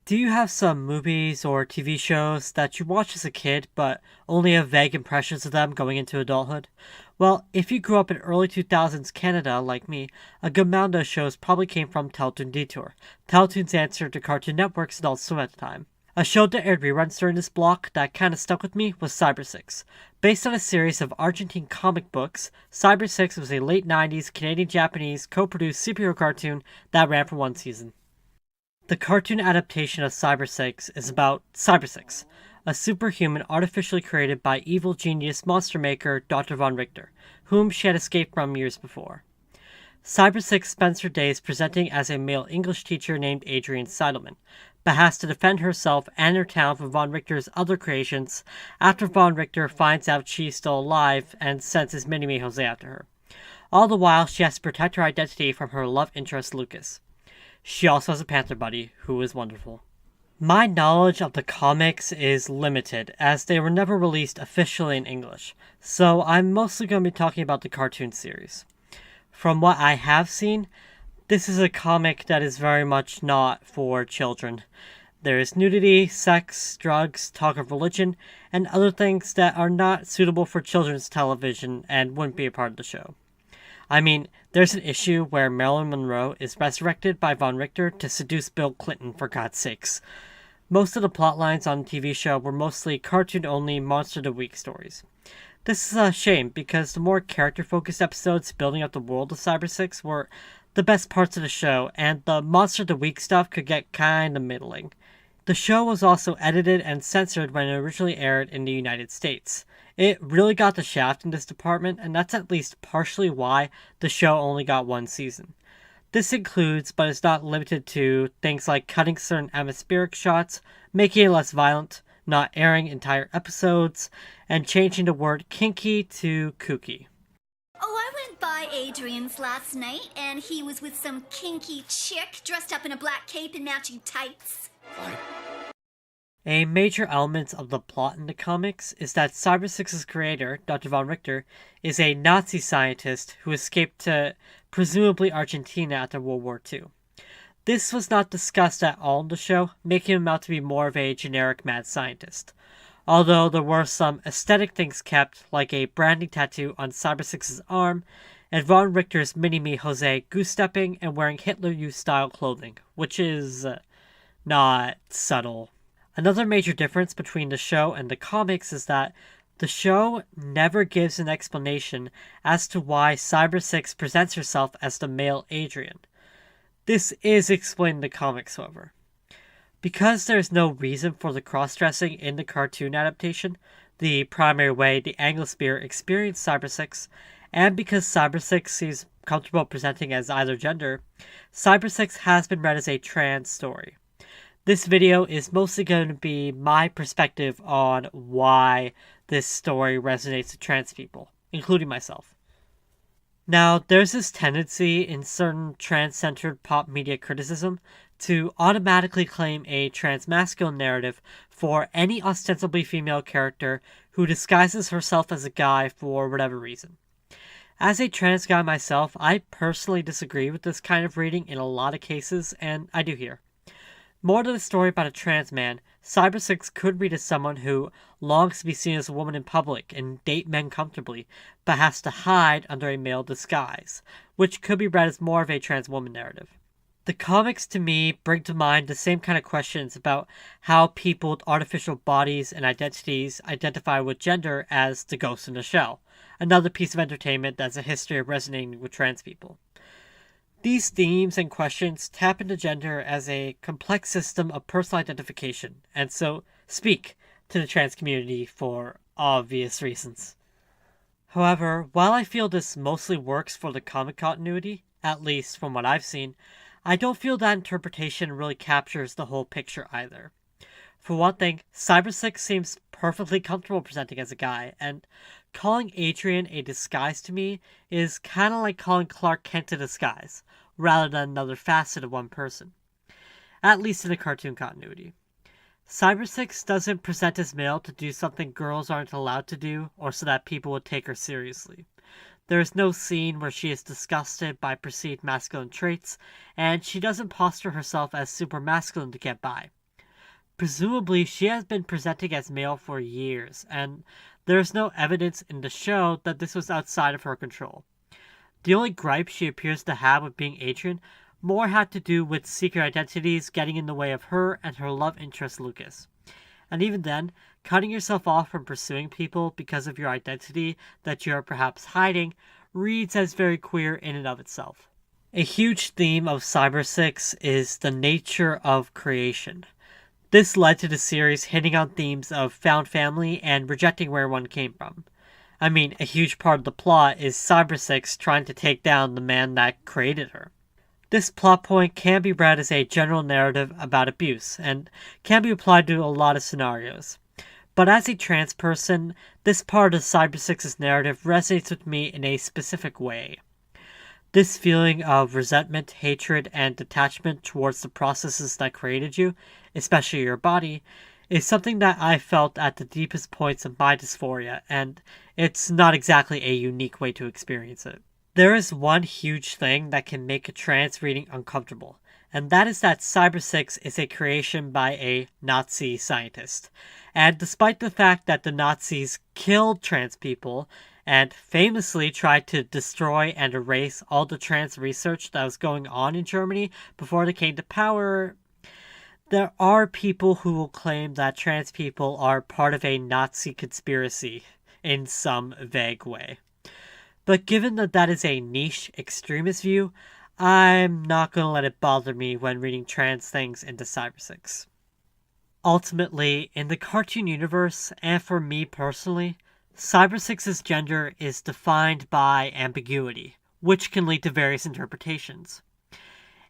Do you have some movies or TV shows that you watched as a kid but only have vague impressions of them going into adulthood? Well, if you grew up in early 2000s Canada like me, a good amount of those shows probably came from Teletoon Detour, Teletoon's answer to Cartoon Network's Adult Swim at the time. A show that aired reruns during this block that kinda stuck with me was Cybersix. Based on a series of Argentine comic books, Cybersix was a late 90s Canadian-Japanese co-produced superhero cartoon that ran for one season. The cartoon adaptation of Cybersix is about Cybersix, a superhuman artificially created by evil genius monster maker Dr. Von Richter, whom she had escaped from years before. Cybersix spends her days presenting as a male English teacher named Adrian Seidelman, but has to defend herself and her town from Von Richter's other creations after Von Richter finds out she's still alive and sends his mini-me Jose after her. All the while, she has to protect her identity from her love interest Lucas. She also has a panther buddy, who is wonderful. My knowledge of the comics is limited, as they were never released officially in English, so I'm mostly going to be talking about the cartoon series. From what I have seen, this is a comic that is very much not for children. There is nudity, sex, drugs, talk of religion, and other things that are not suitable for children's television and wouldn't be a part of the show. I mean, there's an issue where Marilyn Monroe is resurrected by Von Richter to seduce Bill Clinton, for God's sakes. Most of the plot lines on the TV show were mostly cartoon-only Monster of the Week stories. This is a shame, because the more character-focused episodes building up the world of Cybersix were the best parts of the show, and the Monster of the Week stuff could get kinda middling. The show was also edited and censored when it originally aired in the United States. It really got the shaft in this department, and that's at least partially why the show only got one season. This includes, but is not limited to, things like cutting certain atmospheric shots, making it less violent, not airing entire episodes, and changing the word kinky to kooky. Oh, I went by Adrian's last night, and he was with some kinky chick dressed up in a black cape and matching tights. A major element of the plot in the comics is that Cybersix's creator, Dr. Von Richter, is a Nazi scientist who escaped to presumably Argentina after World War II. This was not discussed at all in the show, making him out to be more of a generic mad scientist. Although there were some aesthetic things kept, like a branding tattoo on Cybersix's arm, and Von Richter's mini-me Jose goose-stepping and wearing Hitler Youth style clothing, which is not subtle. Another major difference between the show and the comics is that the show never gives an explanation as to why Cybersix presents herself as the male Adrian. This is explained in the comics, however. Because there's no reason for the cross-dressing in the cartoon adaptation, the primary way the Anglosphere experienced Cybersix, and because Cybersix seems comfortable presenting as either gender, Cybersix has been read as a trans story. This video is mostly going to be my perspective on why this story resonates with trans people, including myself. Now, there's this tendency in certain trans-centered pop media criticism to automatically claim a trans-masculine narrative for any ostensibly female character who disguises herself as a guy for whatever reason. As a trans guy myself, I personally disagree with this kind of reading in a lot of cases, and I do here. More to the story about a trans man, Cybersix could read as someone who longs to be seen as a woman in public and date men comfortably, but has to hide under a male disguise, which could be read as more of a trans woman narrative. The comics, to me, bring to mind the same kind of questions about how people with artificial bodies and identities identify with gender as the ghost in the shell, another piece of entertainment that's a history of resonating with trans people. These themes and questions tap into gender as a complex system of personal identification, and so speak to the trans community for obvious reasons. However, while I feel this mostly works for the comic continuity, at least from what I've seen, I don't feel that interpretation really captures the whole picture either. For one thing, Cybersix seems perfectly comfortable presenting as a guy, and calling Adrian a disguise to me is kinda like calling Clark Kent a disguise, rather than another facet of one person. At least in the cartoon continuity. Cybersix doesn't present as male to do something girls aren't allowed to do, or so that people would take her seriously. There is no scene where she is disgusted by perceived masculine traits, and she doesn't posture herself as super masculine to get by. Presumably, she has been presenting as male for years, and there's no evidence in the show that this was outside of her control. The only gripe she appears to have with being Adrian more had to do with secret identities getting in the way of her and her love interest Lucas. And even then, cutting yourself off from pursuing people because of your identity that you are perhaps hiding reads as very queer in and of itself. A huge theme of Cybersix is the nature of creation. This led to the series hitting on themes of found family and rejecting where one came from. I mean, a huge part of the plot is Cybersix trying to take down the man that created her. This plot point can be read as a general narrative about abuse, and can be applied to a lot of scenarios. But as a trans person, this part of Cybersix's narrative resonates with me in a specific way. This feeling of resentment, hatred, and detachment towards the processes that created you, especially your body, is something that I felt at the deepest points of my dysphoria, and it's not exactly a unique way to experience it. There is one huge thing that can make a trans reading uncomfortable, and that is that Cybersix is a creation by a Nazi scientist. And despite the fact that the Nazis killed trans people, and famously tried to destroy and erase all the trans research that was going on in Germany before they came to power, there are people who will claim that trans people are part of a Nazi conspiracy in some vague way. But given that that is a niche extremist view, I'm not going to let it bother me when reading trans things into Cybersix. Ultimately, in the cartoon universe, and for me personally, Cybersix's gender is defined by ambiguity, which can lead to various interpretations.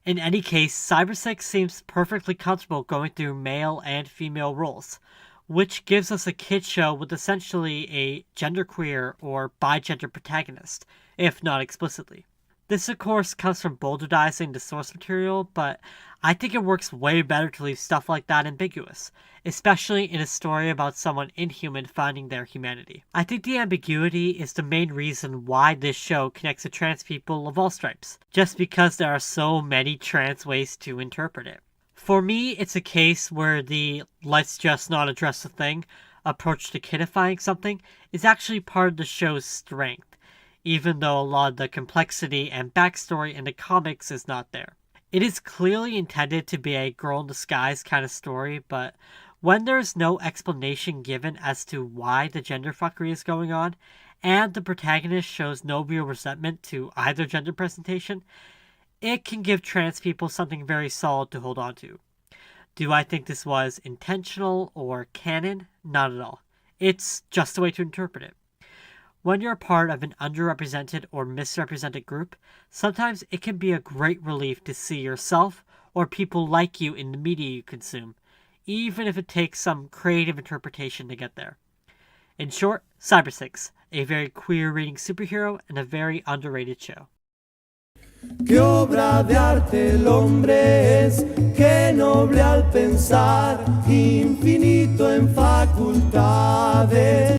In any case, Cybersix seems perfectly comfortable going through male and female roles, which gives us a kids show with essentially a genderqueer or bigender protagonist, if not explicitly. This of course comes from boulderdizing the source material, but I think it works way better to leave stuff like that ambiguous, especially in a story about someone inhuman finding their humanity. I think the ambiguity is the main reason why this show connects to trans people of all stripes, just because there are so many trans ways to interpret it. For me, it's a case where the let's just not address the thing approach to kidifying something is actually part of the show's strength, even though a lot of the complexity and backstory in the comics is not there. It is clearly intended to be a girl in disguise kind of story, but when there's no explanation given as to why the gender fuckery is going on, and the protagonist shows no real resentment to either gender presentation, it can give trans people something very solid to hold on to. Do I think this was intentional or canon? Not at all. It's just a way to interpret it. When you're a part of an underrepresented or misrepresented group, sometimes it can be a great relief to see yourself or people like you in the media you consume, even if it takes some creative interpretation to get there. In short, Cybersix, a very queer reading superhero and a very underrated show. Qué obra de arte el hombre es, qué noble al pensar, infinito en facultades.